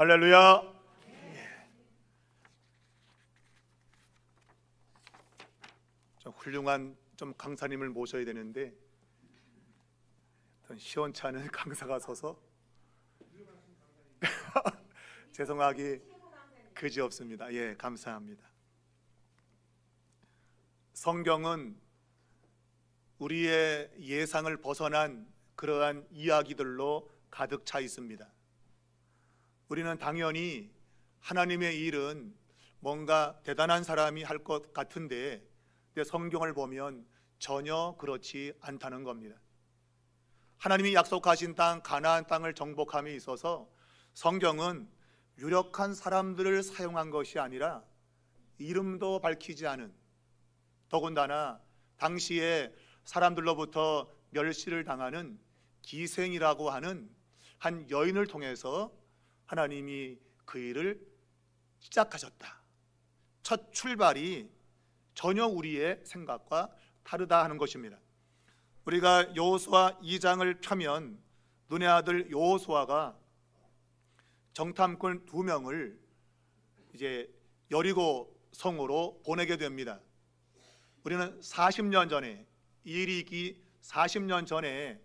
할렐루야. 좀 훌륭한 강사님을 모셔야 되는데 시원치 않은 강사가 서서 죄송하기 그지없습니다. 예, 감사합니다. 성경은 우리의 예상을 벗어난 그러한 이야기들로 가득 차 있습니다. 우리는 당연히 하나님의 일은 뭔가 대단한 사람이 할 것 같은데 성경을 보면 전혀 그렇지 않다는 겁니다. 하나님이 약속하신 땅 가나안 땅을 정복함에 있어서 성경은 유력한 사람들을 사용한 것이 아니라 이름도 밝히지 않은, 더군다나 당시에 사람들로부터 멸시를 당하는 기생이라고 하는 한 여인을 통해서 하나님이 그 일을 시작하셨다. 첫 출발이 전혀 우리의 생각과 다르다 하는 것입니다. 우리가 여호수아 2장을 펴면 눈의 아들 여호수아가 정탐꾼 2명을 이제 여리고 성으로 보내게 됩니다. 우리는 40년 전에, 이 일이 있기 40년 전에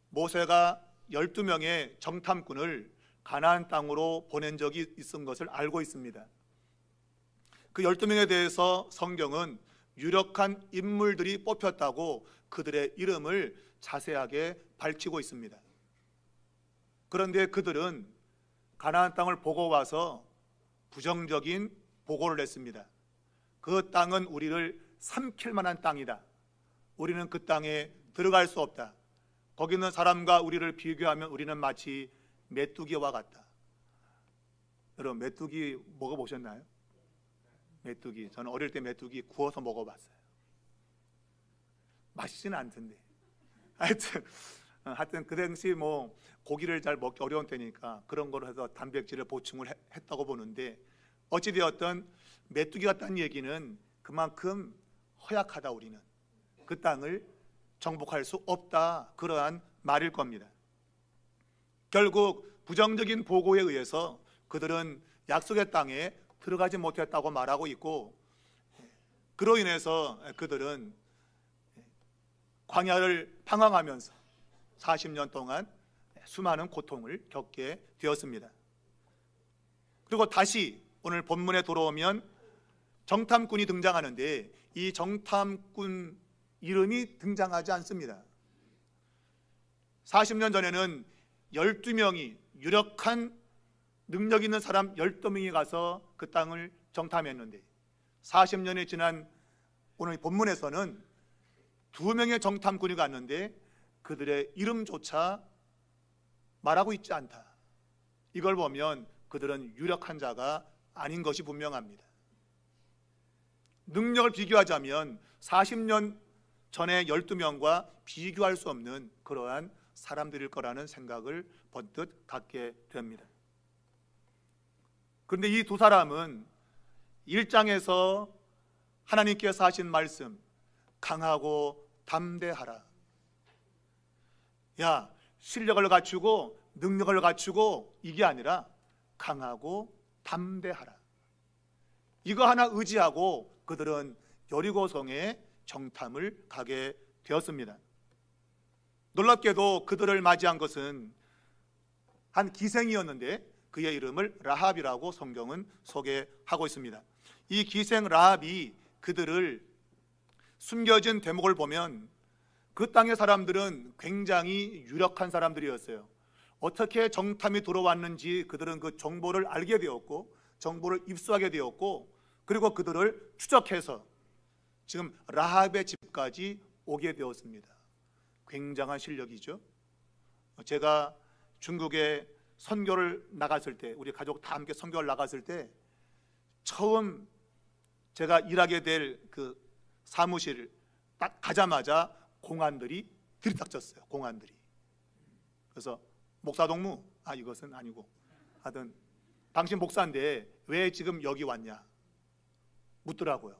모세가 12명의 정탐꾼을 가나안 땅으로 보낸 적이 있은 것을 알고 있습니다. 그 12명에 대해서 성경은 유력한 인물들이 뽑혔다고 그들의 이름을 자세하게 밝히고 있습니다. 그런데 그들은 가나안 땅을 보고 와서 부정적인 보고를 냈습니다. 그 땅은 우리를 삼킬 만한 땅이다. 우리는 그 땅에 들어갈 수 없다. 거기 있는 사람과 우리를 비교하면 우리는 마치 메뚜기와 같다. 여러분, 메뚜기 먹어보셨나요? 메뚜기, 저는 어릴 때 메뚜기 구워서 먹어봤어요. 맛있지는 않던데. 하여튼 그 당시 고기를 잘 먹기 어려운 때니까 그런 거로 해서 단백질을 보충을 했다고 보는데, 어찌되었든 메뚜기 같다는 얘기는 그만큼 허약하다, 우리는 그 땅을 정복할 수 없다, 그러한 말일 겁니다. 결국 부정적인 보고에 의해서 그들은 약속의 땅에 들어가지 못했다고 말하고 있고, 그로 인해서 그들은 광야를 방황하면서 40년 동안 수많은 고통을 겪게 되었습니다. 그리고 다시 오늘 본문에 돌아오면 정탐꾼이 등장하는데 이 정탐꾼 이름이 등장하지 않습니다. 40년 전에는 12명이, 유력한 능력 있는 사람 12명이 가서 그 땅을 정탐했는데 40년이 지난 오늘 본문에서는 2명의 정탐꾼이 갔는데 그들의 이름조차 말하고 있지 않다. 이걸 보면 그들은 유력한 자가 아닌 것이 분명합니다. 능력을 비교하자면 40년 전에 12명과 비교할 수 없는 그러한 사람들일 거라는 생각을 번뜩 갖게 됩니다. 그런데 이 두 사람은 1장에서 하나님께서 하신 말씀, 강하고 담대하라. 야, 실력을 갖추고 능력을 갖추고 이게 아니라 강하고 담대하라. 이거 하나 의지하고 그들은 여리고성에 정탐을 가게 되었습니다. 놀랍게도 그들을 맞이한 것은 한 기생이었는데 그의 이름을 라합이라고 성경은 소개하고 있습니다. 이 기생 라합이 그들을 숨겨진 대목을 보면 그 땅의 사람들은 굉장히 유력한 사람들이었어요. 어떻게 정탐이 들어왔는지 그들은 그 정보를 알게 되었고 정보를 입수하게 되었고, 그리고 그들을 추적해서 지금 라합의 집까지 오게 되었습니다. 굉장한 실력이죠. 제가 중국에 선교를 나갔을 때, 우리 가족 다 함께 선교를 나갔을 때 처음 제가 일하게 될 그 사무실을 딱 가자마자 공안들이 들이닥쳤어요. 공안들이. 그래서 목사 동무, 이것은 아니고, 하여튼 당신 목사인데 왜 지금 여기 왔냐 묻더라고요.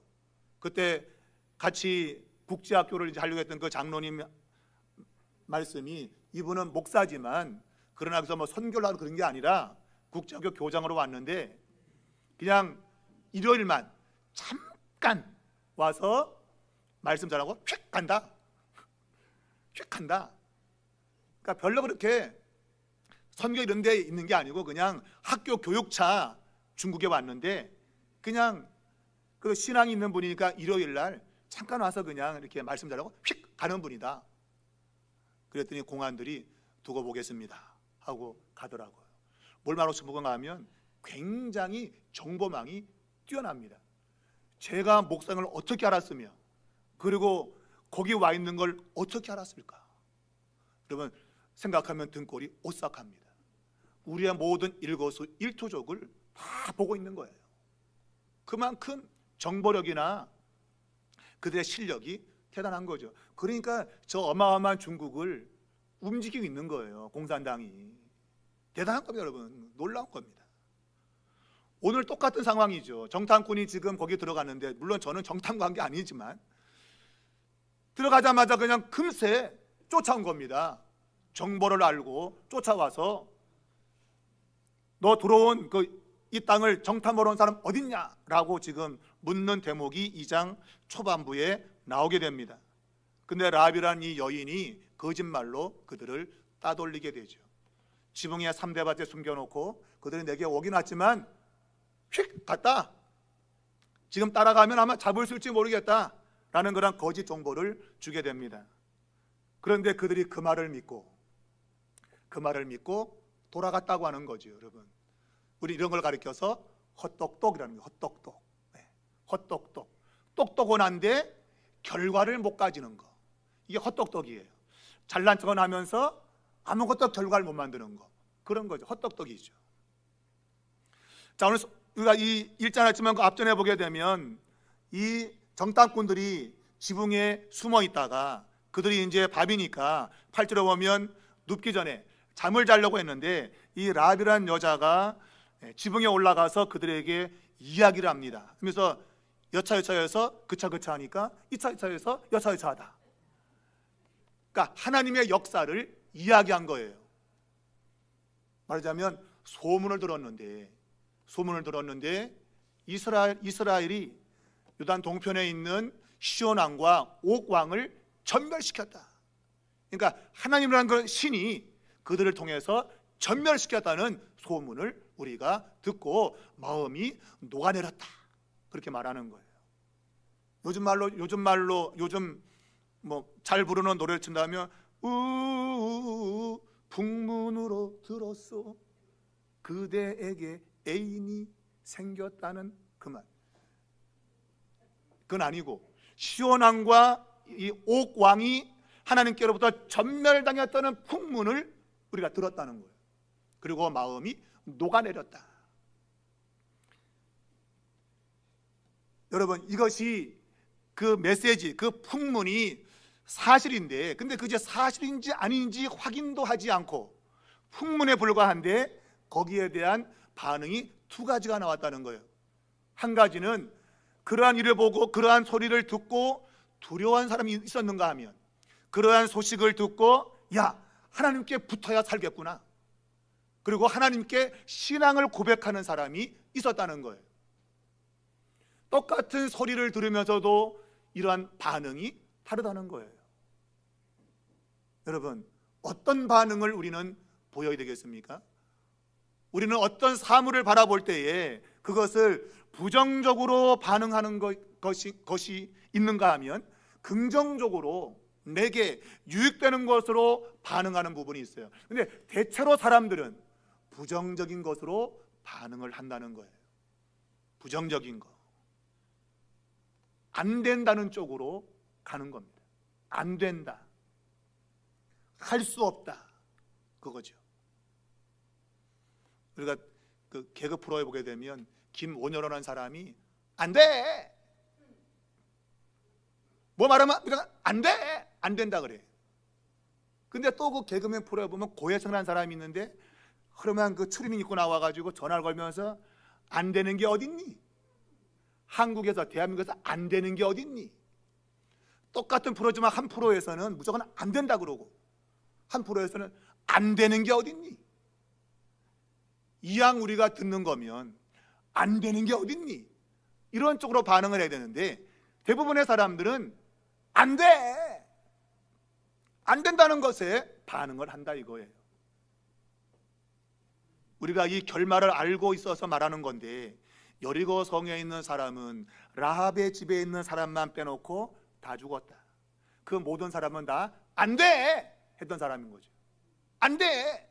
그때 같이 국제학교를 이제 하려고 했던 그 장로님 말씀이, 이분은 목사지만 그러나 그래서 선교를 하러 그런 게 아니라 국제학교 교장으로 왔는데 그냥 일요일만 잠깐 와서 말씀 전하고 휙 간다. 휙 간다. 그러니까 별로 그렇게 선교 이런 데 있는 게 아니고 그냥 학교 교육차 중국에 왔는데 그냥 그 신앙이 있는 분이니까 일요일 날 잠깐 와서 그냥 이렇게 말씀 전하고 휙 가는 분이다. 그랬더니 공안들이 두고 보겠습니다 하고 가더라고요. 뭘 말하고 싶은가 하면 굉장히 정보망이 뛰어납니다. 제가 목상을 어떻게 알았으며 그리고 거기 와 있는 걸 어떻게 알았을까? 여러분 생각하면 등골이 오싹합니다. 우리의 모든 일거수일투족을 다 보고 있는 거예요. 그만큼 정보력이나 그들의 실력이 대단한 거죠. 그러니까 저 어마어마한 중국을 움직이고 있는 거예요. 공산당이. 대단한 겁니다. 여러분 놀라운 겁니다. 오늘 똑같은 상황이죠. 정탐꾼이 지금 거기 들어갔는데 물론 저는 정탐관 게 아니지만 들어가자마자 그냥 금세 쫓아온 겁니다. 정보를 알고 쫓아와서 너 들어온 이 땅을 정탐하러 온 사람 어딨냐라고 지금 묻는 대목이 2장 초반부에 나오게 됩니다. 근데 라합이라는 이 여인이 거짓말로 그들을 따돌리게 되죠. 지붕에 3대 밭에 숨겨놓고 그들이 내게 오긴 왔지만 휙 갔다. 지금 따라가면 아마 잡을 수 있을지 모르겠다 라는 그런 거짓 정보를 주게 됩니다. 그런데 그들이 그 말을 믿고 돌아갔다고 하는 거죠. 여러분 우리 이런 걸 가리켜서 헛똑똑이라는 거예요. 헛똑똑. 네. 헛똑똑. 똑똑은 한데 결과를 못 가지는 거. 이게 헛똑똑이에요. 잘난 척은 하면서 아무것도 결과를 못 만드는 거. 그런 거죠. 헛똑똑이죠. 자, 오늘 우리가 이 1장 했지만 그 앞전에 보게 되면 이 정탐꾼들이 지붕에 숨어 있다가 그들이 이제 밤이니까 8절에 보면 눕기 전에 잠을 자려고 했는데 이 라합이라는 여자가 지붕에 올라가서 그들에게 이야기를 합니다. 그래서 여차여차해서 그차 하니까 이차여차해서 여차여차하다. 그러니까 하나님의 역사를 이야기한 거예요. 말하자면 소문을 들었는데 이스라엘이 요단 동편에 있는 시온 왕과 옥 왕을 전멸시켰다. 그러니까 하나님이라는 그 신이 그들을 통해서 전멸시켰다는 소문을 우리가 듣고 마음이 녹아내렸다. 그렇게 말하는 거예요. 요즘 뭐 잘 부르는 노래를 친다면 우우우 북문으로 들었소 그대에게 애인이 생겼다는 그 말. 그건 아니고 시온 왕과 이 옥 왕이 하나님께로부터 전멸당했다는 풍문을 우리가 들었다는 거예요. 그리고 마음이 녹아내렸다. 여러분 이것이 그 메시지, 그 풍문이 사실인데 근데 그게 사실인지 아닌지 확인도 하지 않고 풍문에 불과한데 거기에 대한 반응이 두 가지가 나왔다는 거예요. 한 가지는 그러한 일을 보고 그러한 소리를 듣고 두려워한 사람이 있었는가 하면 그러한 소식을 듣고 야 하나님께 붙어야 살겠구나. 그리고 하나님께 신앙을 고백하는 사람이 있었다는 거예요. 똑같은 소리를 들으면서도 이러한 반응이 다르다는 거예요. 여러분 어떤 반응을 우리는 보여야 되겠습니까? 우리는 어떤 사물을 바라볼 때에 그것을 부정적으로 반응하는 것이 있는가 하면 긍정적으로 내게 유익되는 것으로 반응하는 부분이 있어요. 근데 대체로 사람들은 부정적인 것으로 반응을 한다는 거예요. 부정적인 거. 안 된다는 쪽으로 가는 겁니다. 안 된다. 할 수 없다. 그거죠. 우리가 그 개그 프로에 보게 되면 김원효라는 사람이 안 돼. 뭐 말하면 그냥 안 돼. 안 된다 그래. 근데 또 그 개그맨 프로에 보면 고혜성이라는 사람이 있는데 그러면 그 출입인 입고 나와가지고 전화를 걸면서 안 되는 게 어딨니? 한국에서 대한민국에서 안 되는 게 어딨니? 똑같은 프로지만 한 프로에서는 무조건 안 된다 그러고 한 프로에서는 안 되는 게 어딨니? 이왕 우리가 듣는 거면 안 되는 게 어딨니? 이런 쪽으로 반응을 해야 되는데 대부분의 사람들은 안 돼! 안 된다는 것에 반응을 한다 이거예요. 우리가 이 결말을 알고 있어서 말하는 건데 여리고 성에 있는 사람은 라합의 집에 있는 사람만 빼놓고 다 죽었다. 그 모든 사람은 다 안 돼! 했던 사람인 거죠. 안 돼!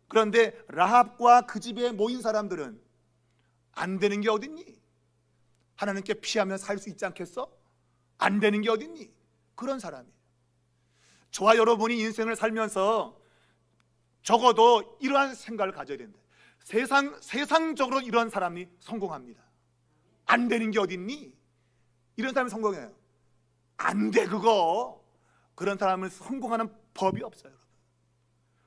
그런데 라합과 그 집에 모인 사람들은 안 되는 게 어딨니? 하나님께 피하면 살 수 있지 않겠어? 안 되는 게 어딨니? 그런 사람이에요. 저와 여러분이 인생을 살면서 적어도 이러한 생각을 가져야 된다. 세상적으로 이런 사람이 성공합니다. 안 되는 게 어딨니? 이런 사람이 성공해요. 안 돼 그거. 그런 사람은 성공하는 법이 없어요.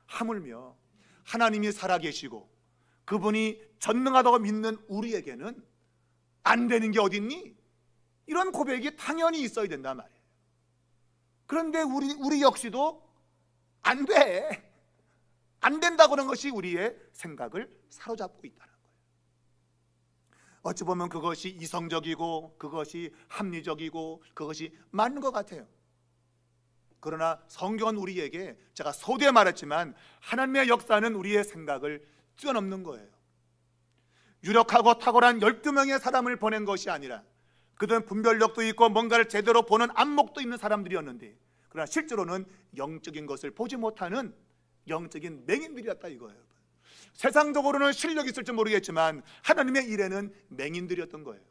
하물며 하나님이 살아계시고 그분이 전능하다고 믿는 우리에게는 안 되는 게 어딨니? 이런 고백이 당연히 있어야 된단 말이에요. 그런데 우리 역시도 안 돼. 안 된다고 하는 것이 우리의 생각을 사로잡고 있다는 거예요. 어찌 보면 그것이 이성적이고 그것이 합리적이고 그것이 맞는 것 같아요. 그러나 성경은 우리에게, 제가 소두에 말했지만 하나님의 역사는 우리의 생각을 뛰어넘는 거예요. 유력하고 탁월한 12명의 사람을 보낸 것이 아니라 그들은 분별력도 있고 뭔가를 제대로 보는 안목도 있는 사람들이었는데 그러나 실제로는 영적인 것을 보지 못하는 영적인 맹인들이었다 이거예요. 세상적으로는 실력이 있을지 모르겠지만 하나님의 일에는 맹인들이었던 거예요.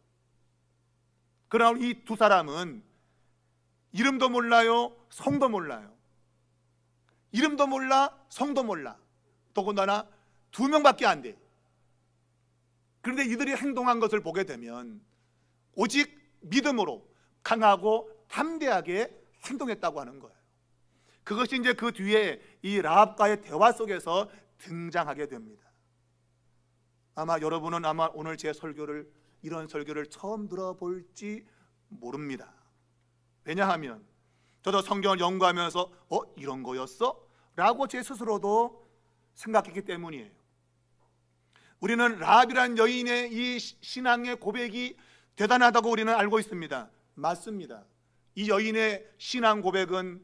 그러나 이 두 사람은 이름도 몰라요, 성도 몰라요. 이름도 몰라, 성도 몰라. 더군다나 2명밖에 안 돼. 그런데 이들이 행동한 것을 보게 되면 오직 믿음으로 강하고 담대하게 행동했다고 하는 거예요. 그것이 이제 그 뒤에 이 라합과의 대화 속에서 등장하게 됩니다. 아마 여러분은 오늘 제 설교를, 이런 설교를 처음 들어볼지 모릅니다. 왜냐하면 저도 성경을 연구하면서 이런 거였어? 라고 제 스스로도 생각했기 때문이에요. 우리는 라합이라는 여인의 이 신앙의 고백이 대단하다고 우리는 알고 있습니다. 맞습니다. 이 여인의 신앙 고백은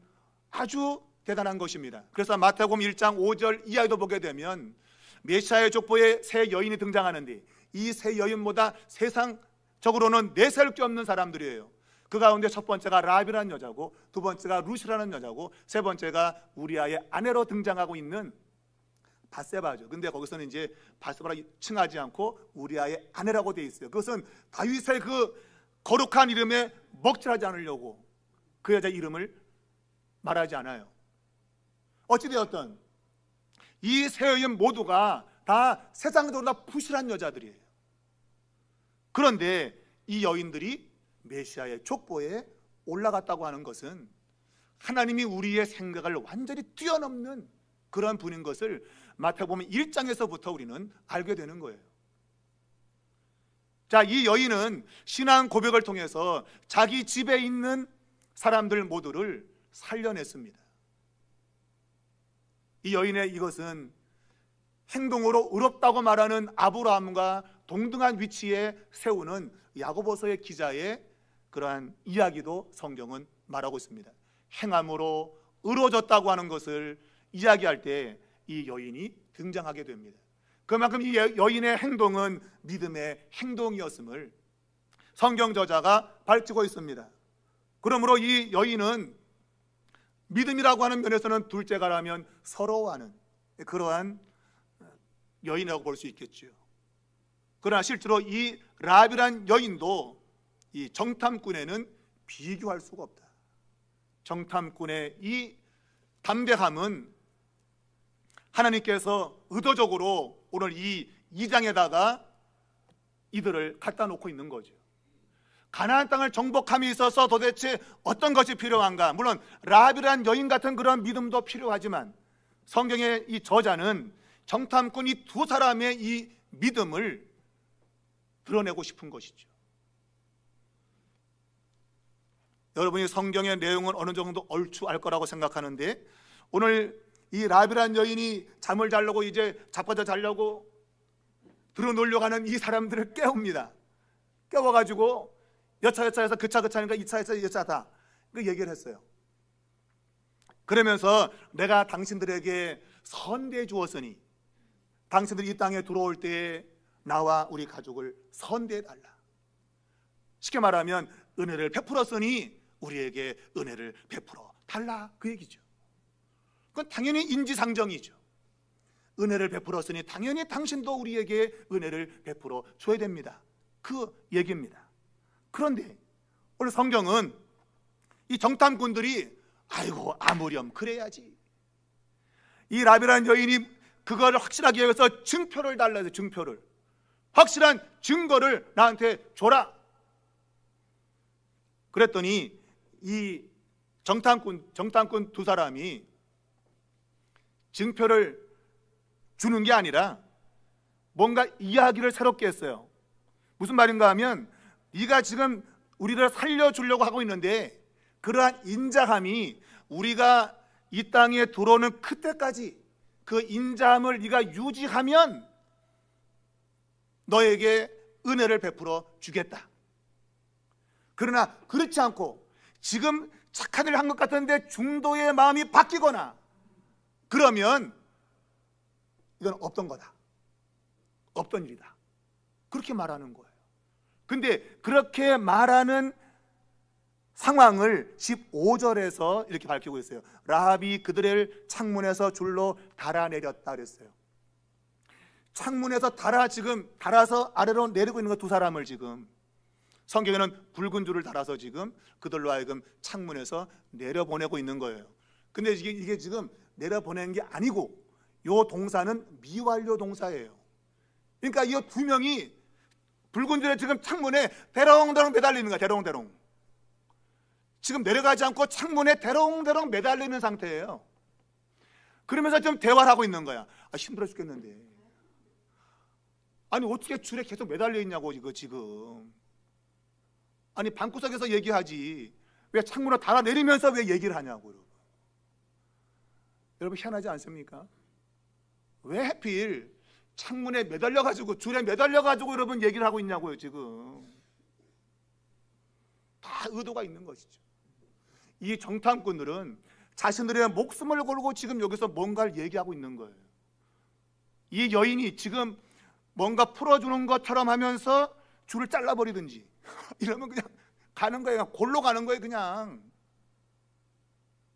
아주 대단한 것입니다. 그래서 마태복음 1장 5절 이하에도 보게 되면 메시아의 족보에 세 여인이 등장하는데 이 세 여인보다 세상적으로는 내세울 게 없는 사람들이에요. 그 가운데 첫 번째가 라합이라는 여자고, 두 번째가 룻이라는 여자고, 세 번째가 우리아의 아내로 등장하고 있는 밧세바죠. 근데 거기서는 이제 밧세바라 칭하지 않고 우리아의 아내라고 돼 있어요. 그것은 다윗의 그 거룩한 이름에 먹칠하지 않으려고 그 여자 이름을 말하지 않아요. 어찌되었든 이 세 여인 모두가 다 세상적으로 다 부실한 여자들이에요. 그런데 이 여인들이 메시아의 족보에 올라갔다고 하는 것은 하나님이 우리의 생각을 완전히 뛰어넘는 그런 분인 것을 마태복음 1장에서부터 우리는 알게 되는 거예요. 자, 이 여인은 신앙 고백을 통해서 자기 집에 있는 사람들 모두를 살려냈습니다. 이 여인의 이것은 행동으로 의롭다고 말하는 아브라함과 동등한 위치에 세우는 야고보서의 기자의 그러한 이야기도 성경은 말하고 있습니다. 행함으로 의로워졌다고 하는 것을 이야기할 때 이 여인이 등장하게 됩니다. 그만큼 이 여인의 행동은 믿음의 행동이었음을 성경 저자가 밝히고 있습니다. 그러므로 이 여인은 믿음이라고 하는 면에서는 둘째가라면 서러워하는 그러한 여인이라고 볼 수 있겠죠. 그러나 실제로 이 라합이란 여인도 이 정탐꾼에는 비교할 수가 없다. 정탐꾼의 이 담대함은 하나님께서 의도적으로 오늘 이 2장에다가 이들을 갖다 놓고 있는 거죠. 가나안 땅을 정복함에 있어서 도대체 어떤 것이 필요한가? 물론 라합이란 여인 같은 그런 믿음도 필요하지만 성경의 이 저자는 정탐꾼 이 두 사람의 이 믿음을 드러내고 싶은 것이죠. 여러분이 성경의 내용은 어느 정도 얼추 알 거라고 생각하는데 오늘 이 라합이란 여인이 잠을 자려고 이제 자빠져 자려고 들어놓으려고 하는 이 사람들을 깨웁니다. 깨워가지고 여차여차해서 그 차니까 이 차에서 여차다, 그 얘기를 했어요. 그러면서 내가 당신들에게 선대해 주었으니 당신들이 이 땅에 들어올 때에 나와 우리 가족을 선대해 달라. 쉽게 말하면 은혜를 베풀었으니 우리에게 은혜를 베풀어 달라, 그 얘기죠. 그건 당연히 인지상정이죠. 은혜를 베풀었으니 당연히 당신도 우리에게 은혜를 베풀어 줘야 됩니다, 그 얘기입니다. 그런데 오늘 성경은 이 정탐꾼들이 아이고 아무렴 그래야지, 이 라비라는 여인이 그거를 확실하게 여기서 증표를 달라 해서 증표를, 확실한 증거를 나한테 줘라. 그랬더니 이 정탐꾼 두 사람이 증표를 주는 게 아니라 뭔가 이야기를 새롭게 했어요. 무슨 말인가 하면, 네가 지금 우리를 살려주려고 하고 있는데 그러한 인자함이 우리가 이 땅에 들어오는 그때까지 그 인자함을 네가 유지하면 너에게 은혜를 베풀어 주겠다. 그러나 그렇지 않고 지금 착한 일을 한 것 같은데 중도의 마음이 바뀌거나 그러면 이건 없던 거다, 없던 일이다, 그렇게 말하는 거예요. 근데 그렇게 말하는 상황을 15절에서 이렇게 밝히고 있어요. 라합이 그들을 창문에서 줄로 달아내렸다 그랬어요. 창문에서 달아서 아래로 내리고 있는 거 두 사람을 지금 성경에는 붉은 줄을 달아서 지금 그들로 하여금 창문에서 내려보내고 있는 거예요. 근데 이게 지금 내려보내는 게 아니고 요 동사는 미완료 동사예요. 그러니까 이 두 명이 붉은 줄에 지금 창문에 대롱대롱 매달리는 거야. 대롱대롱. 지금 내려가지 않고 창문에 대롱대롱 매달리는 상태예요. 그러면서 좀 대화를 하고 있는 거야. 힘들어 죽겠는데, 아니 어떻게 줄에 계속 매달려 있냐고 이거 지금. 아니 방구석에서 얘기하지 왜 창문을 달아내리면서 왜 얘기를 하냐고. 여러분 희한하지 않습니까? 왜 하필 창문에 매달려가지고 줄에 매달려가지고 여러분 얘기를 하고 있냐고요. 지금 다 의도가 있는 것이죠. 이 정탐꾼들은 자신들의 목숨을 걸고 지금 여기서 뭔가를 얘기하고 있는 거예요. 이 여인이 지금 뭔가 풀어주는 것처럼 하면서 줄을 잘라버리든지 이러면 그냥 가는 거예요. 그냥 골로 가는 거예요 그냥.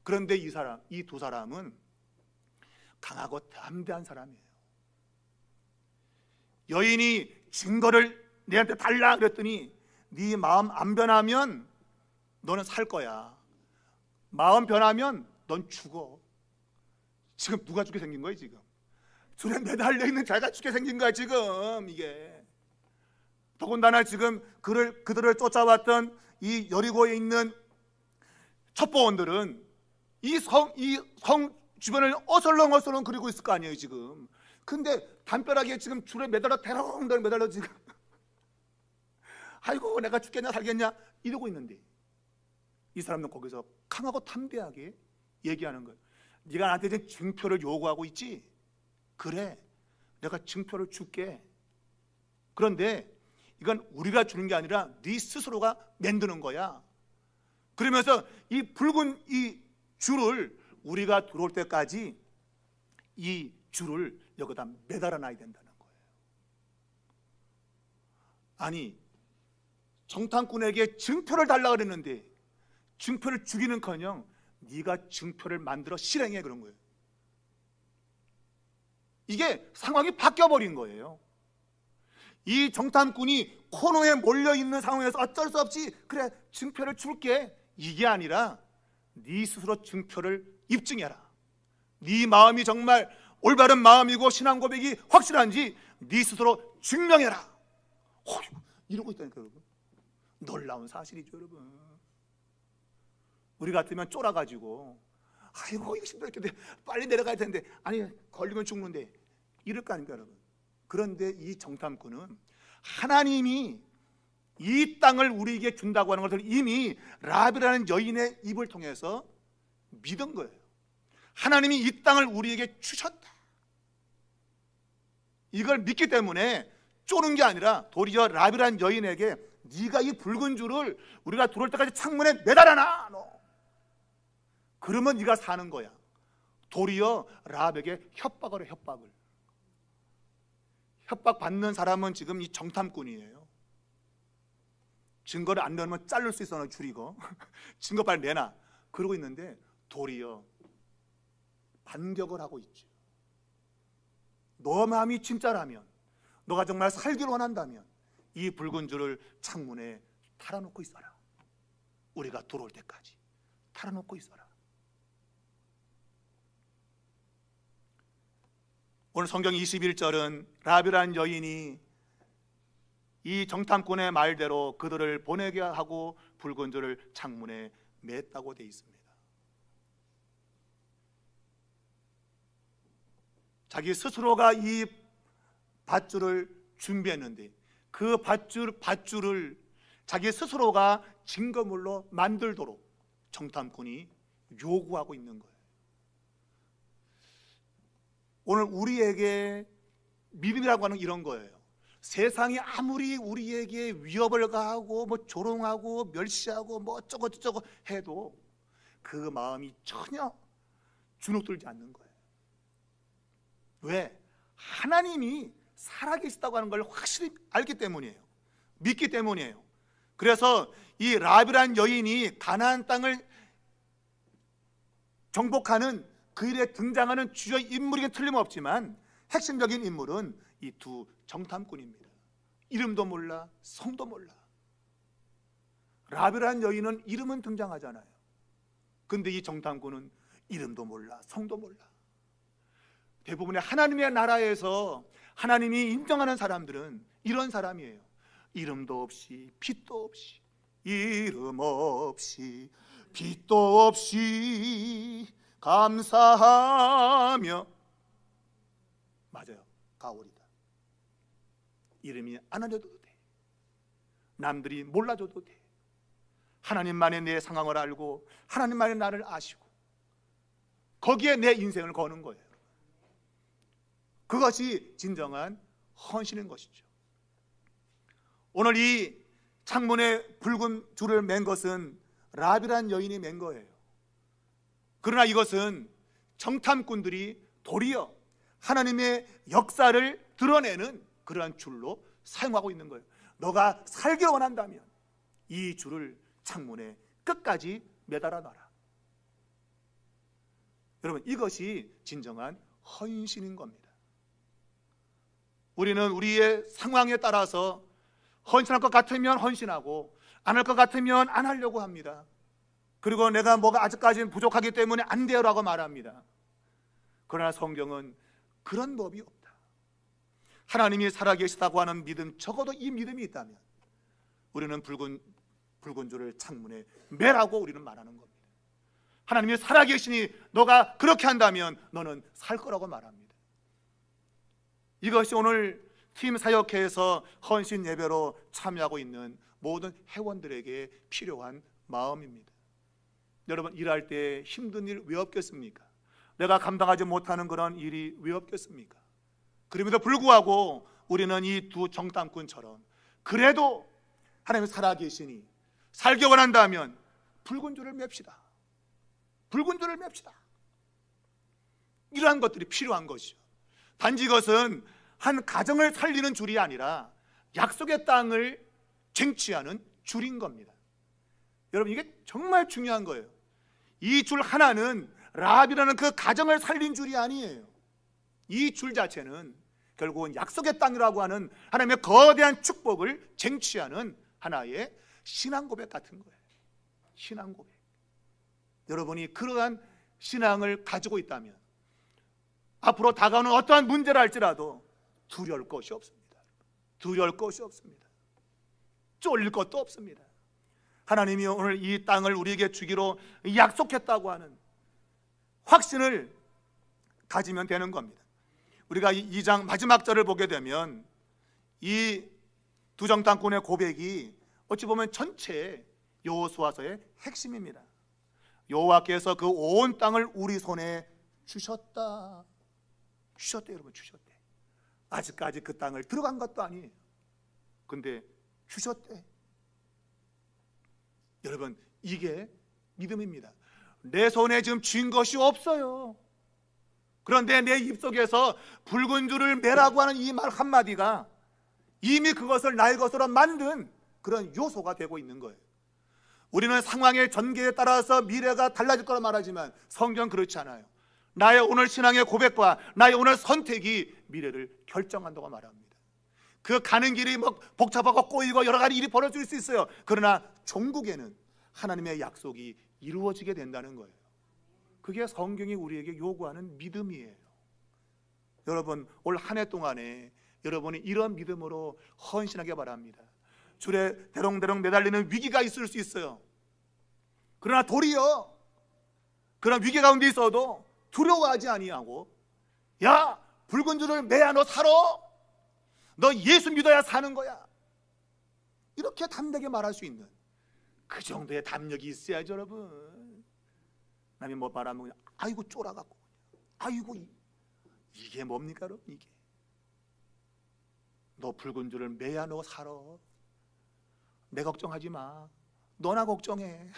그런데 이 두 사람은 강하고 담대한 사람이에요. 여인이 증거를 내한테 달라 그랬더니 네 마음 안 변하면 너는 살 거야, 마음 변하면 넌 죽어. 지금 누가 죽게 생긴 거예요? 지금 줄에 매달려 있는 자가 죽게 생긴 거야 지금. 이게 더군다나 지금 그들을 쫓아왔던 이 여리고에 있는 첩보원들은 이 성 주변을 어설렁어설렁 그리고 있을 거 아니에요 지금. 근데 담벼락에 지금 줄에 매달려 대롱대롱 매달려 지금 아이고 내가 죽겠냐 살겠냐 이러고 있는데 이 사람은 거기서 강하고 담대하게 얘기하는 거예요. 네가 나한테 이제 증표를 요구하고 있지? 그래, 내가 증표를 줄게. 그런데 이건 우리가 주는 게 아니라 네 스스로가 만드는 거야. 그러면서 이 붉은 이 줄을 우리가 들어올 때까지 이 줄을 여기다 매달아 놔야 된다는 거예요. 아니 정탐꾼에게 증표를 달라고 그랬는데 증표를 주기는커녕 네가 증표를 만들어 실행해, 그런 거예요. 이게 상황이 바뀌어버린 거예요. 이 정탐꾼이 코너에 몰려있는 상황에서 어쩔 수 없이 그래 증표를 줄게, 이게 아니라 네 스스로 증표를 입증해라. 네 마음이 정말 올바른 마음이고 신앙 고백이 확실한지 네 스스로 증명해라. 이러고 있다니까요, 여러분. 놀라운 사실이죠, 여러분. 우리 같으면 쫄아가지고 아이고 이거 힘들겠는데 빨리 내려가야 되는데, 아니 걸리면 죽는데 이럴 거 아닙니까, 여러분. 그런데 이 정탐꾼은 하나님이 이 땅을 우리에게 준다고 하는 것을 이미 라합이라는 여인의 입을 통해서 믿은 거예요. 하나님이 이 땅을 우리에게 주셨다. 이걸 믿기 때문에 쪼는 게 아니라 도리어 라합이라는 여인에게 네가 이 붉은 줄을 우리가 들어올 때까지 창문에 매달아놔, 너. 그러면 네가 사는 거야. 도리어 라합에게 협박을 해, 협박을. 협박받는 사람은 지금 이 정탐꾼이에요. 증거를 안 내면 자를 수 있어, 너 줄이고. 증거 빨리 내놔. 그러고 있는데 도리어 반격을 하고 있죠. 너 마음이 진짜라면, 너가 정말 살기를 원한다면 이 붉은 줄을 창문에 달아놓고 있어라. 우리가 들어올 때까지 달아놓고 있어라. 오늘 성경 21절은 라합이라는 여인이 이 정탐꾼의 말대로 그들을 보내게 하고 붉은 줄을 창문에 맸다고 되어 있습니다. 자기 스스로가 이 밧줄을 준비했는데 그 밧줄을 자기 스스로가 증거물로 만들도록 정탐꾼이 요구하고 있는 거예요. 오늘 우리에게 믿음이라고 하는 이런 거예요. 세상이 아무리 우리에게 위협을 가하고 뭐 조롱하고 멸시하고 뭐 어쩌고 저쩌고 해도 그 마음이 전혀 주눅들지 않는 거예요. 왜? 하나님이 살아계시다고 하는 걸 확실히 알기 때문이에요. 믿기 때문이에요. 그래서 이 라합이라는 여인이 가나안 땅을 정복하는 그 일에 등장하는 주요 인물이긴 틀림없지만 핵심적인 인물은 이 두 정탐꾼입니다. 이름도 몰라, 성도 몰라. 라합이라는 여인은 이름은 등장하잖아요. 근데 이 정탐꾼은 이름도 몰라, 성도 몰라. 대부분의 하나님의 나라에서 하나님이 인정하는 사람들은 이런 사람이에요. 이름도 없이, 빛도 없이, 이름 없이, 빛도 없이 감사하며. 맞아요, 가오리다. 이름이 안 알려줘도 돼. 남들이 몰라줘도 돼. 하나님만의 내 상황을 알고 하나님만의 나를 아시고 거기에 내 인생을 거는 거예요. 그것이 진정한 헌신인 것이죠. 오늘 이 창문에 붉은 줄을 맨 것은 라합이라는 여인이 맨 거예요. 그러나 이것은 정탐꾼들이 도리어 하나님의 역사를 드러내는 그러한 줄로 사용하고 있는 거예요. 너가 살기를 원한다면 이 줄을 창문에 끝까지 매달아 놔라. 여러분, 이것이 진정한 헌신인 겁니다. 우리는 우리의 상황에 따라서 헌신할 것 같으면 헌신하고 안 할 것 같으면 안 하려고 합니다. 그리고 내가 뭐가 아직까지는 부족하기 때문에 안 돼요라고 말합니다. 그러나 성경은 그런 법이 없다. 하나님이 살아계시다고 하는 믿음, 적어도 이 믿음이 있다면 우리는 붉은 줄을 창문에 매라고 우리는 말하는 겁니다. 하나님이 살아계시니 너가 그렇게 한다면 너는 살 거라고 말합니다. 이것이 오늘 팀 사역회에서 헌신 예배로 참여하고 있는 모든 회원들에게 필요한 마음입니다. 여러분, 일할 때 힘든 일 왜 없겠습니까? 내가 감당하지 못하는 그런 일이 왜 없겠습니까? 그럼에도 불구하고 우리는 이 두 정탐꾼처럼 그래도 하나님이 살아계시니 살기 원한다면 붉은 줄을 맵시다. 붉은 줄을 맵시다. 이러한 것들이 필요한 것이죠. 단지 이것은 한 가정을 살리는 줄이 아니라 약속의 땅을 쟁취하는 줄인 겁니다. 여러분, 이게 정말 중요한 거예요. 이 줄 하나는 라합이라는 그 가정을 살린 줄이 아니에요. 이 줄 자체는 결국은 약속의 땅이라고 하는 하나님의 거대한 축복을 쟁취하는 하나의 신앙 고백 같은 거예요. 신앙 고백. 여러분이 그러한 신앙을 가지고 있다면 앞으로 다가오는 어떠한 문제라 할지라도 두려울 것이 없습니다. 두려울 것이 없습니다. 쫄릴 것도 없습니다. 하나님이 오늘 이 땅을 우리에게 주기로 약속했다고 하는 확신을 가지면 되는 겁니다. 우리가 2장 마지막 절을 보게 되면 이 두 정탐꾼의 고백이 어찌 보면 전체 여호수아서의 핵심입니다. 여호와께서 그 온 땅을 우리 손에 주셨다. 주셨대, 여러분, 주셨대. 아직까지 그 땅을 들어간 것도 아니에요. 근데 주셨대. 여러분, 이게 믿음입니다. 내 손에 지금 쥔 것이 없어요. 그런데 내 입속에서 붉은 줄을 매라고 하는 이 말 한마디가 이미 그것을 나의 것으로 만든 그런 요소가 되고 있는 거예요. 우리는 상황의 전개에 따라서 미래가 달라질 거라 말하지만 성경은 그렇지 않아요. 나의 오늘 신앙의 고백과 나의 오늘 선택이 미래를 결정한다고 말합니다. 그 가는 길이 복잡하고 꼬이고 여러 가지 일이 벌어질 수 있어요. 그러나 종국에는 하나님의 약속이 이루어지게 된다는 거예요. 그게 성경이 우리에게 요구하는 믿음이에요. 여러분, 올 한 해 동안에 여러분이 이런 믿음으로 헌신하기 바랍니다. 줄에 대롱대롱 매달리는 위기가 있을 수 있어요. 그러나 도리어 그런 위기 가운데 있어도 두려워하지 아니하고, 야, 붉은 줄을 매야 너 살아. 너 예수 믿어야 사는 거야. 이렇게 담대하게 말할 수 있는 그 정도의 담력이 있어야죠, 여러분. 남이 뭐 말하면 아이고 쫄아갖고, 아이고 이게 뭡니까 여러분? 이게 너 붉은 줄을 매야 너 살아. 내 걱정하지 마. 너나 걱정해.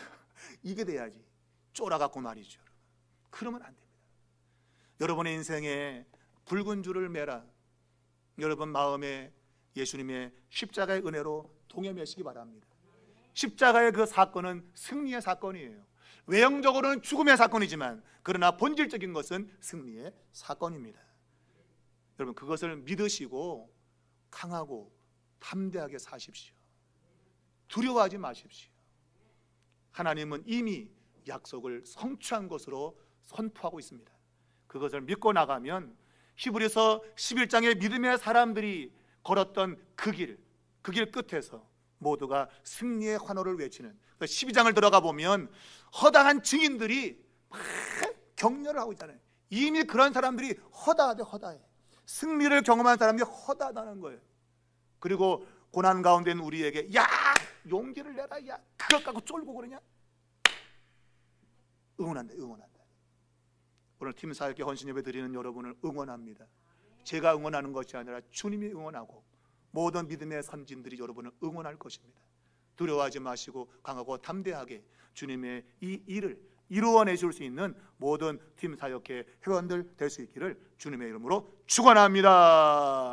이게 돼야지. 쫄아갖고 말이죠. 그러면 안 됩니다. 여러분의 인생에 붉은 줄을 매라. 여러분 마음에 예수님의 십자가의 은혜로 동행하시기 바랍니다. 십자가의 그 사건은 승리의 사건이에요. 외형적으로는 죽음의 사건이지만 그러나 본질적인 것은 승리의 사건입니다. 여러분, 그것을 믿으시고 강하고 담대하게 사십시오. 두려워하지 마십시오. 하나님은 이미 약속을 성취한 것으로 선포하고 있습니다. 그것을 믿고 나가면 히브리서 11장의 믿음의 사람들이 걸었던 그 길 끝에서 모두가 승리의 환호를 외치는 12장을 들어가 보면 허다한 증인들이 막 격려를 하고 있잖아요. 이미 그런 사람들이 허다해. 승리를 경험한 사람들이 허다하다는 거예요. 그리고 고난 가운데 있는 우리에게 야, 용기를 내라. 야, 그것 갖고 쫄고 그러냐? 응원한다. 오늘 팀 사역에 헌신 예배 드리는 여러분을 응원합니다. 제가 응원하는 것이 아니라 주님이 응원하고 모든 믿음의 선진들이 여러분을 응원할 것입니다. 두려워하지 마시고 강하고 담대하게 주님의 이 일을 이루어내실 수 있는 모든 팀 사역회 회원들 될 수 있기를 주님의 이름으로 축원합니다.